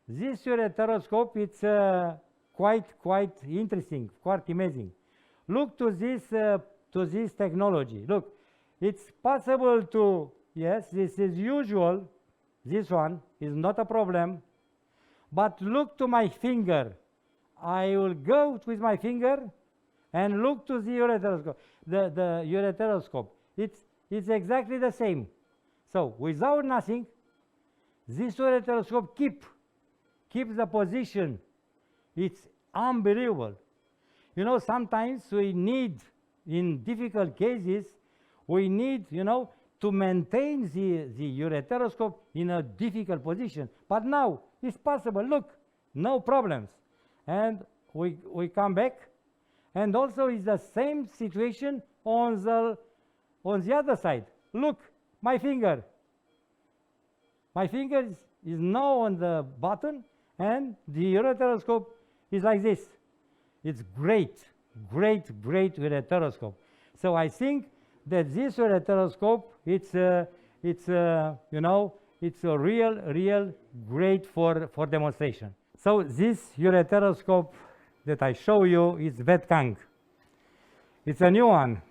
This ureteroscope, it's quite interesting, quite amazing. Look to this technology. Look, it's possible to, yes, this is usual. This one is not a problem. But look to my finger. I will go with my finger and look to the ureteroscope. The ureteroscope. It's exactly the same. So without nothing, this ureteroscope keeps the position. It's unbelievable. You know, sometimes we need, in difficult cases, we need, you know, to maintain the ureteroscope in a difficult position. But now it's possible. Look, no problems. And we come back, and also it's the same situation on the other side. Look, my finger. My finger is now on the button, and the ureteroscope is like this. It's great ureteroscope. So I think that this ureteroscope, it's you know, it's a real great for demonstration. So this ureteroscope that I show you is VedKang. It's a new one.